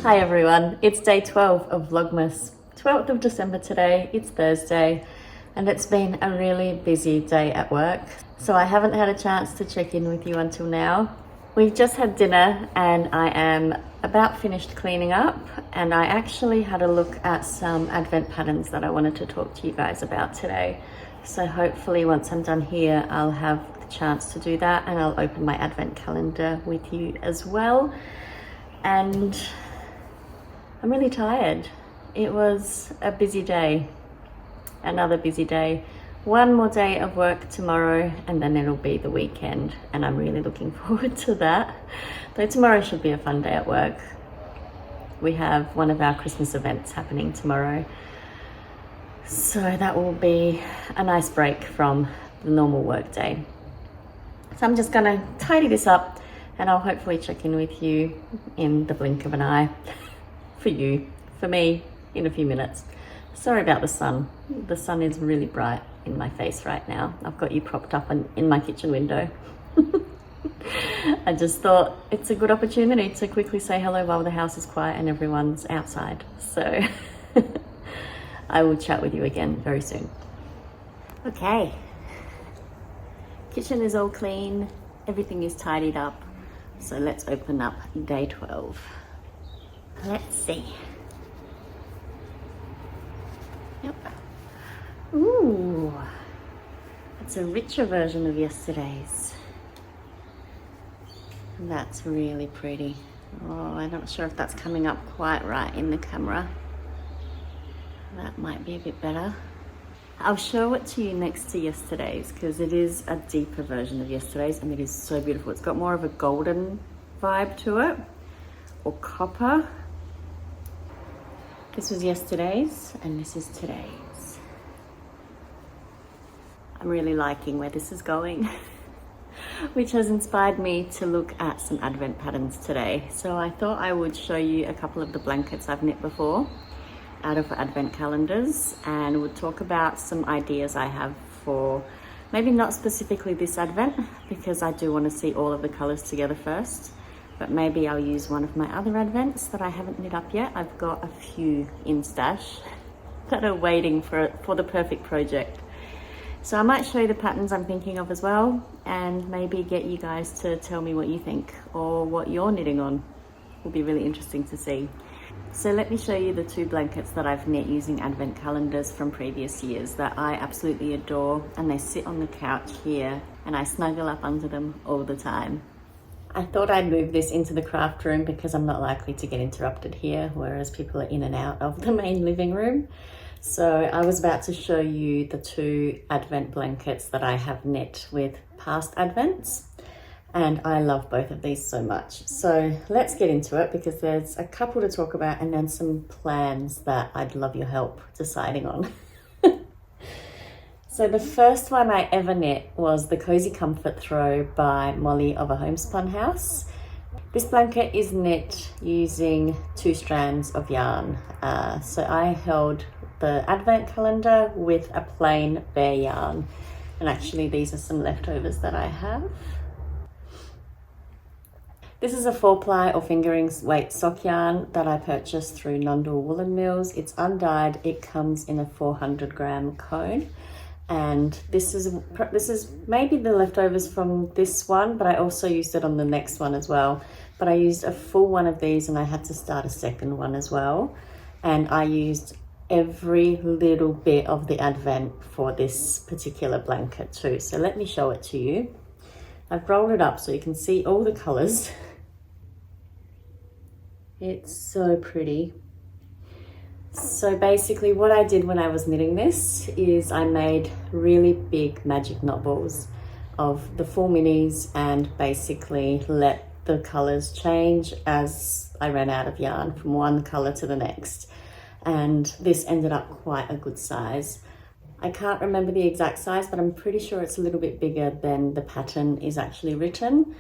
Hi everyone, it's day 12 of Vlogmas. 12th of December today, it's Thursday, and it's been a really busy day at work. So I haven't had a chance to check in with you until now. We've just had dinner and I am about finished cleaning up, and I actually had a look at some advent patterns that I wanted to talk to you guys about today. So hopefully once I'm done here, I'll have the chance to do that, and I'll open my advent calendar with you as well. And I'm really tired. It was a busy day, another busy day. One more day of work tomorrow and then it'll be the weekend, and I'm really looking forward to that. Though tomorrow should be a fun day at work. We have one of our Christmas events happening tomorrow, so that will be a nice break from the normal work day. So I'm just gonna tidy this up and I'll hopefully check in with you in the blink of an eye. For you, for me, in a few minutes. Sorry about the sun. The sun is really bright in my face right now. I've got you propped up in my kitchen window. I just thought it's a good opportunity to quickly say hello while the house is quiet and everyone's outside. So I will chat with you again very soon. Okay. Kitchen is all clean. Everything is tidied up. So let's open up day 12. Let's see. Yep. Ooh, it's a richer version of yesterday's. And that's really pretty. Oh, I'm not sure if that's coming up quite right in the camera. That might be a bit better. I'll show it to you next to yesterday's because it is a deeper version of yesterday's and it is so beautiful. It's got more of a golden vibe to it, or copper. This was yesterday's and this is today's. I'm really liking where this is going, which has inspired me to look at some advent patterns today. So I thought I would show you a couple of the blankets I've knit before out of advent calendars, and would talk about some ideas I have for maybe not specifically this advent because I do want to see all of the colors together first. But maybe I'll use one of my other advents that I haven't knit up yet. I've got a few in stash that are waiting for the perfect project. So I might show you the patterns I'm thinking of as well, and maybe get you guys to tell me what you think or what you're knitting on. Will be really interesting to see. So let me show you the two blankets that I've knit using advent calendars from previous years that I absolutely adore, and they sit on the couch here and I snuggle up under them all the time. I thought I'd move this into the craft room because I'm not likely to get interrupted here, whereas people are in and out of the main living room. So I was about to show you the two advent blankets that I have knit with past advents, and I love both of these so much. So let's get into it because there's a couple to talk about and then some plans that I'd love your help deciding on. So the first one I ever knit was the Cozy Comfort Throw by Molly of a Homespun House. This blanket is knit using 2 strands of yarn. So I held the advent calendar with a plain bare yarn. And actually these are some leftovers that I have. This is a 4-ply or fingering weight sock yarn that I purchased through Nundle Woolen Mills. It's undyed. It comes in a 400-gram cone. And this is maybe the leftovers from this one, but I also used it on the next one as well. But I used a full one of these and I had to start a second one as well. And I used every little bit of the advent for this particular blanket too. So let me show it to you. I've rolled it up so you can see all the colors. It's so pretty. So basically what I did when I was knitting this is I made really big magic knot balls of the 4 minis and basically let the colors change as I ran out of yarn from one color to the next. And this ended up quite a good size. I can't remember the exact size, but I'm pretty sure it's a little bit bigger than the pattern is actually written.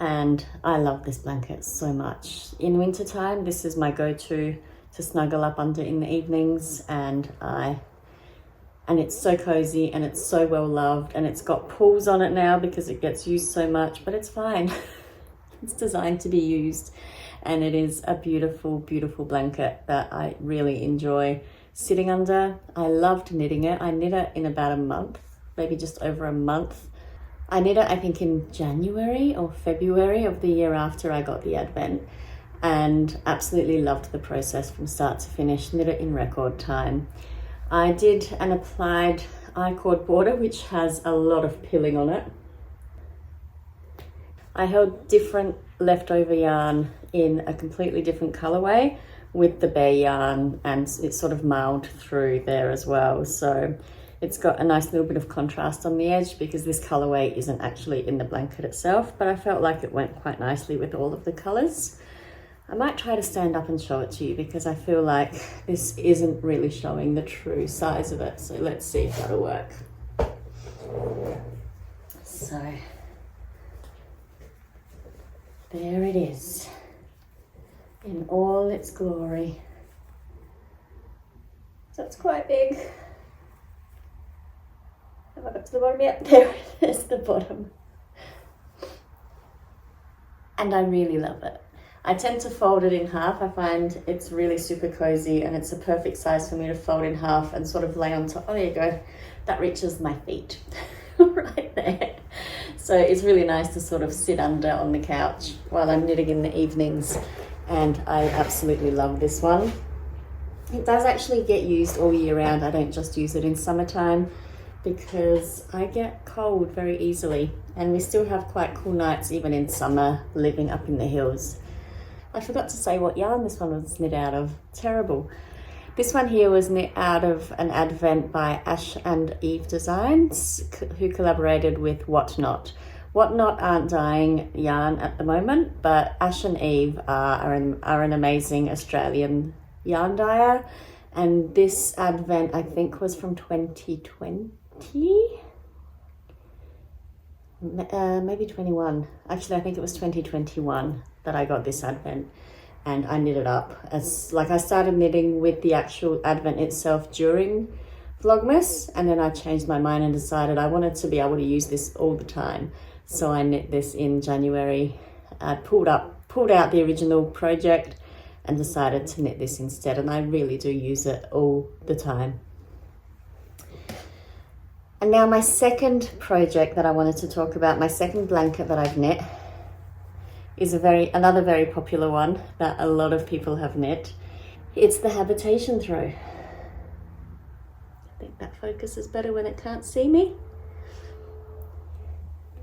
And I love this blanket so much. In wintertime, this is my go-to to snuggle up under in the evenings, and it's so cozy and it's so well loved, and it's got pulls on it now because it gets used so much, but it's fine. It's designed to be used, and it is a beautiful, beautiful blanket that I really enjoy sitting under. I loved knitting it. I knit it in about a month, maybe just over a month. I knit it, I think, in January or February of the year after I got the Advent, and absolutely loved the process from start to finish. Knit it in record time. I did an applied I-cord border, which has a lot of pilling on it. I held different leftover yarn in a completely different colorway with the bare yarn, and it's sort of mailed through there as well. So it's got a nice little bit of contrast on the edge because this colorway isn't actually in the blanket itself, but I felt like it went quite nicely with all of the colors. I might try to stand up and show it to you because I feel like this isn't really showing the true size of it. So let's see if that'll work. So there it is in all its glory. So it's quite big. Have I got to the bottom yet? There it is, the bottom. And I really love it. I tend to fold it in half. I find it's really super cozy, and it's a perfect size for me to fold in half and sort of lay on top. Oh, there you go. That reaches my feet right there. So it's really nice to sort of sit under on the couch while I'm knitting in the evenings, and I absolutely love this one. It does actually get used all year round. I don't just use it in summertime because I get cold very easily, and we still have quite cool nights even in summer living up in the hills. I forgot to say what yarn this one was knit out of. Terrible. This one here was knit out of an Advent by Ash and Eve Designs, who collaborated with Whatnot. Whatnot aren't dyeing yarn at the moment, but Ash and Eve are an amazing Australian yarn dyer, and this Advent I think was from 2020. Maybe 21. Actually, I think it was 2021 that I got this Advent, and I knit it up as like I started knitting with the actual Advent itself during Vlogmas, and then I changed my mind and decided I wanted to be able to use this all the time. So I knit this in January. I pulled out the original project and decided to knit this instead, and I really do use it all the time. And now my second project that I wanted to talk about, my second blanket that I've knit, is another very popular one that a lot of people have knit. It's the habitation throw. I think that focuses better when it can't see me.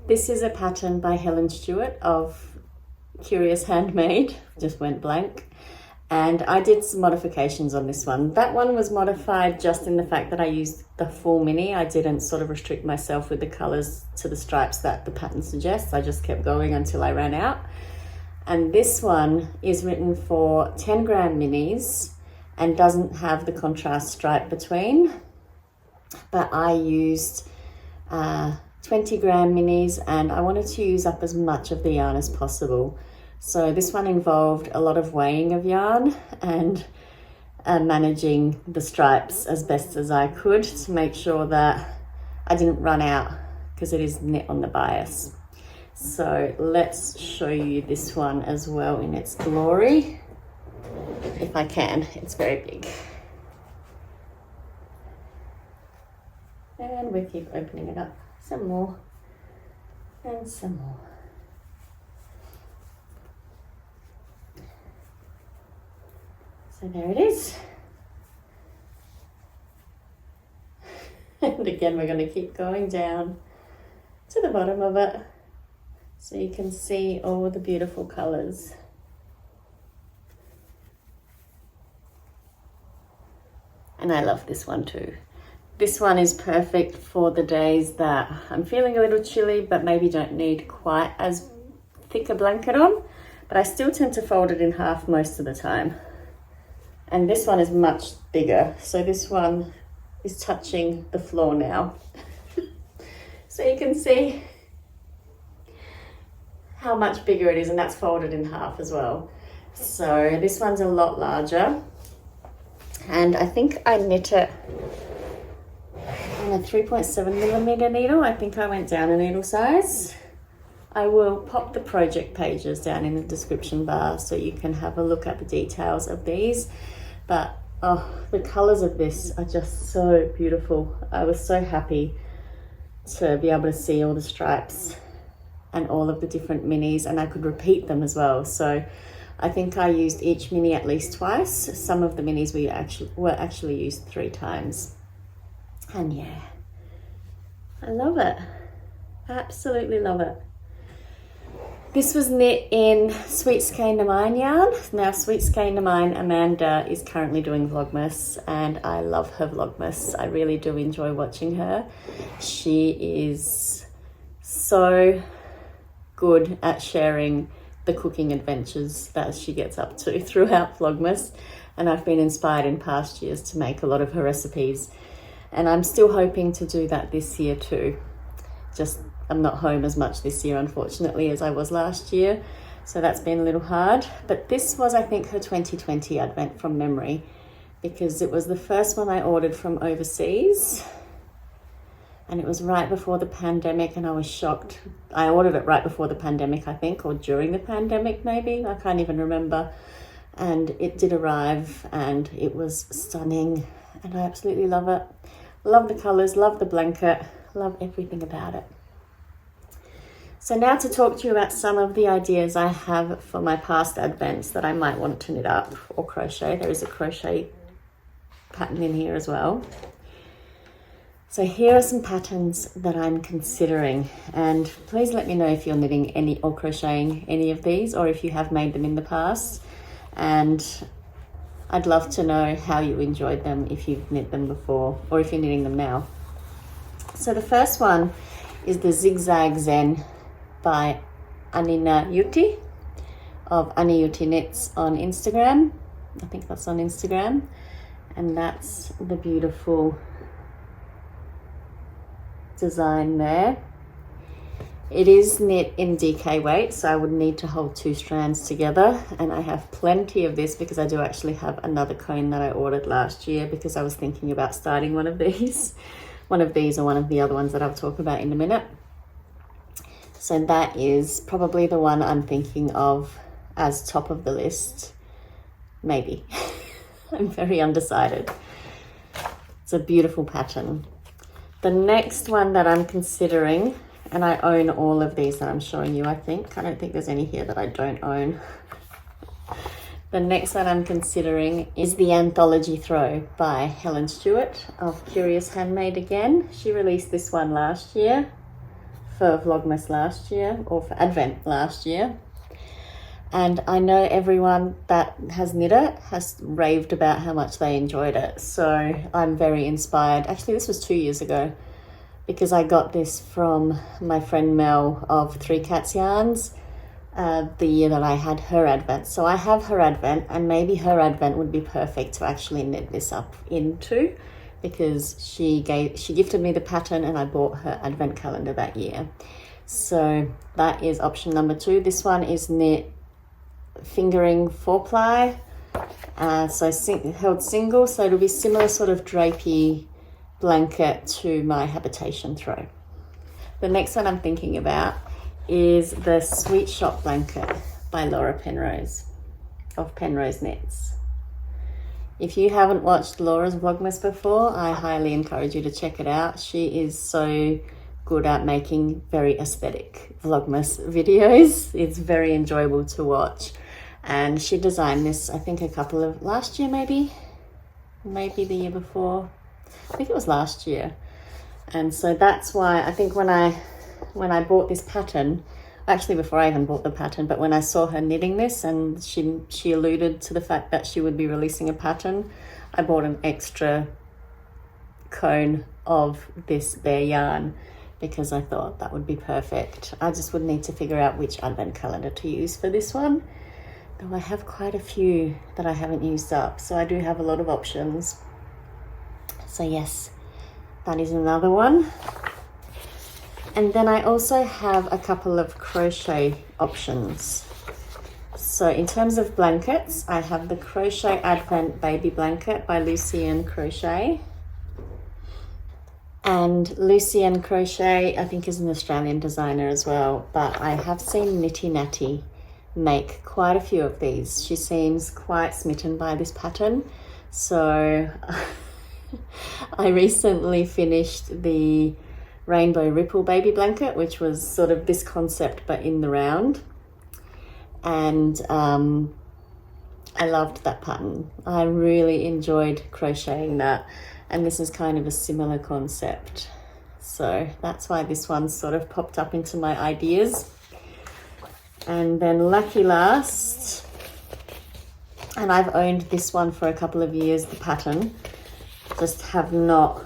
This is a pattern by Helen Stewart of Curious Handmade, just went blank. And I did some modifications on this one. That one was modified just in the fact that I used the full mini. I didn't sort of restrict myself with the colors to the stripes that the pattern suggests. I just kept going until I ran out. And this one is written for 10 gram minis and doesn't have the contrast stripe between. But I used 20 gram minis, and I wanted to use up as much of the yarn as possible. So this one involved a lot of weighing of yarn and managing the stripes as best as I could to make sure that I didn't run out, because it is knit on the bias. So let's show you this one as well in its glory, if I can. It's very big. And we keep opening it up. Some more and some more. So there it is. And again, we're going to keep going down to the bottom of it so you can see all the beautiful colors. And I love this one too. This one is perfect for the days that I'm feeling a little chilly, but maybe don't need quite as thick a blanket on, but I still tend to fold it in half most of the time. And this one is much bigger. So this one is touching the floor now. So you can see how much bigger it is, and that's folded in half as well. So this one's a lot larger. And I think I knit it on a 3.7 millimeter needle. I think I went down a needle size. I will pop the project pages down in the description bar so you can have a look at the details of these. But oh, the colors of this are just so beautiful. I was so happy to be able to see all the stripes and all of the different minis, and I could repeat them as well. So I think I used each mini at least twice. Some of the minis were actually used 3 times. And yeah, I love it. Absolutely love it. This was knit in Sweet Skein na Mine yarn. Now Sweet Skein na Mine, Amanda, is currently doing Vlogmas, and I love her Vlogmas. I really do enjoy watching her. She is so good at sharing the cooking adventures that she gets up to throughout Vlogmas, and I've been inspired in past years to make a lot of her recipes, and I'm still hoping to do that this year too. Just I'm not home as much this year, unfortunately, as I was last year, so that's been a little hard. But this was, I think, her 2020 advent from memory, because it was the first one I ordered from overseas, and it was right before the pandemic, and I was shocked. I ordered it right before the pandemic, I think, or during the pandemic maybe, I can't even remember. And it did arrive, and it was stunning, and I absolutely love it. Love the colors, love the blanket, love everything about it. So now to talk to you about some of the ideas I have for my past advents that I might want to knit up or crochet. There is a crochet pattern in here as well. So here are some patterns that I'm considering, and please let me know if you're knitting any or crocheting any of these, or if you have made them in the past, and I'd love to know how you enjoyed them, if you've knit them before or if you're knitting them now. So the first one is the Zigzag Zen by Anina Yuti of Ani Yuti Knits on Instagram. I think that's on Instagram, and that's the beautiful design there. It is knit in DK weight, so I would need to hold 2 strands together, and I have plenty of this because I do actually have another cone that I ordered last year, because I was thinking about starting one of these or one of the other ones that I'll talk about in a minute. So that is probably the one I'm thinking of as top of the list, maybe. I'm very undecided. It's a beautiful pattern. The next one that I'm considering, and I own all of these that I'm showing you, I think. I don't think there's any here that I don't own. The next one I'm considering is the Anthology Throw by Helen Stewart of Curious Handmade again. She released this one last year, for Vlogmas last year, or for Advent last year. And I know everyone that has knit it has raved about how much they enjoyed it. So I'm very inspired. Actually, this was 2 years ago, because I got this from my friend Mel of 3 Cats Yarns, the year that I had her advent. So I have her advent, and maybe her advent would be perfect to actually knit this up into, because she gifted me the pattern and I bought her advent calendar that year. So that is option number 2. This one is knit fingering 4-ply, so held single, so it'll be similar sort of drapey blanket to my Habitation Throw. The next one I'm thinking about is the Sweet Shop Blanket by Laura Penrose of Penrose Knits. If you haven't watched Laura's Vlogmas before, I highly encourage you to check it out. She is so good at making very aesthetic Vlogmas videos. It's very enjoyable to watch. And she designed this, I think last year maybe the year before. I think it was last year. And so that's why I think when I bought this pattern, actually before I even bought the pattern, but when I saw her knitting this and she alluded to the fact that she would be releasing a pattern, I bought an extra cone of this bare yarn, because I thought that would be perfect. I just would need to figure out which advent calendar to use for this one, though I have quite a few that I haven't used up, so I do have a lot of options. So yes, that is another one. And then I also have a couple of crochet options. So in terms of blankets, I have the Crochet Advent Baby Blanket by Lucienne Crochet. And Lucienne Crochet, I think, is an Australian designer as well, but I have seen Nitty Natty make quite a few of these. She seems quite smitten by this pattern. So I recently finished the Rainbow Ripple baby blanket, which was sort of this concept but in the round. And I loved that pattern. I really enjoyed crocheting that, and this is kind of a similar concept. So that's why this one sort of popped up into my ideas. And then Lucky Last, and I've owned this one for a couple of years, the pattern, just have not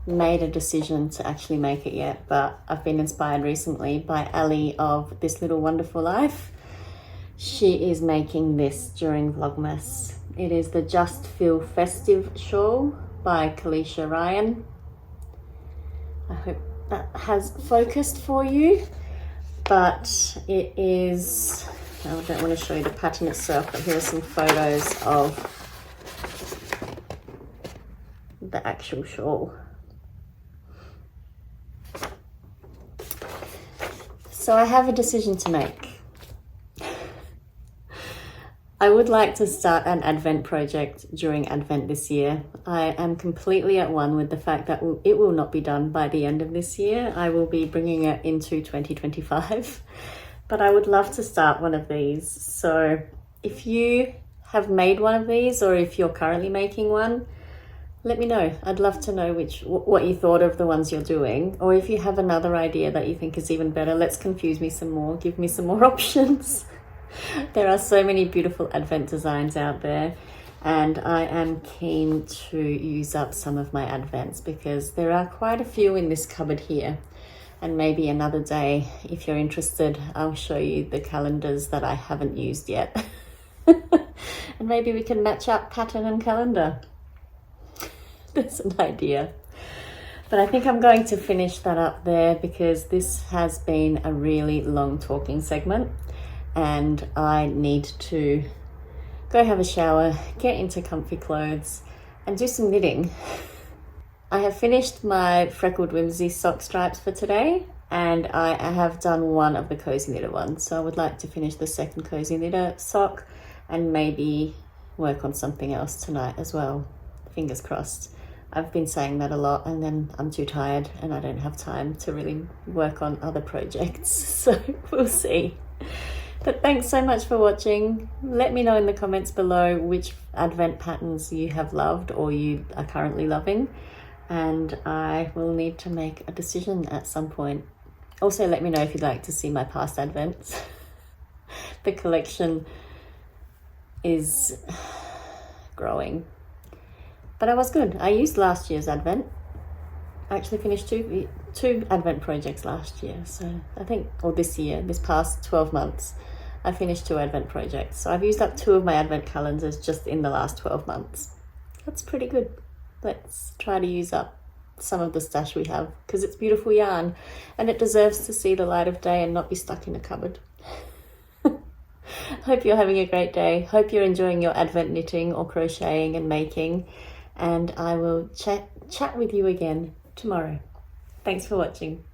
made a decision to actually make it yet, but I've been inspired recently by Ali of This Little Wonderful Life. She is making this during Vlogmas. It is the Just Feel Festive shawl by Kalisha Ryan. I hope that has focused for you, but it is, I don't want to show you the pattern itself, but here are some photos of the actual shawl. So I have a decision to make. I would like to start an Advent project during Advent this year. I am completely at one with the fact that it will not be done by the end of this year. I will be bringing it into 2025, but I would love to start one of these. So if you have made one of these, or if you're currently making one, let me know. I'd love to know what you thought of the ones you're doing, or if you have another idea that you think is even better, let's confuse me some more, give me some more options. There are so many beautiful Advent designs out there, and I am keen to use up some of my Advents because there are quite a few in this cupboard here. And maybe another day, if you're interested, I'll show you the calendars that I haven't used yet. And maybe we can match up pattern and calendar. That's an idea. But I think I'm going to finish that up there because this has been a really long talking segment, and I need to go have a shower, get into comfy clothes, and do some knitting. I have finished my Freckled Whimsy sock stripes for today, and I have done one of the Cozy Knitter ones. So I would like to finish the second Cozy Knitter sock and maybe work on something else tonight as well. Fingers crossed. I've been saying that a lot, and then I'm too tired and I don't have time to really work on other projects. So we'll see. But thanks so much for watching. Let me know in the comments below which Advent patterns you have loved or you are currently loving, and I will need to make a decision at some point. Also, let me know if you'd like to see my past Advents. The collection is growing. But I was good. I used last year's Advent. I actually finished two Advent projects last year. So I think, or this year, this past 12 months, I finished 2 Advent projects. So I've used up 2 of my Advent calendars just in the last 12 months. That's pretty good. Let's try to use up some of the stash we have because it's beautiful yarn and it deserves to see the light of day and not be stuck in a cupboard. Hope you're having a great day. Hope you're enjoying your Advent knitting or crocheting and making. And I will chat with you again tomorrow. Thanks for watching.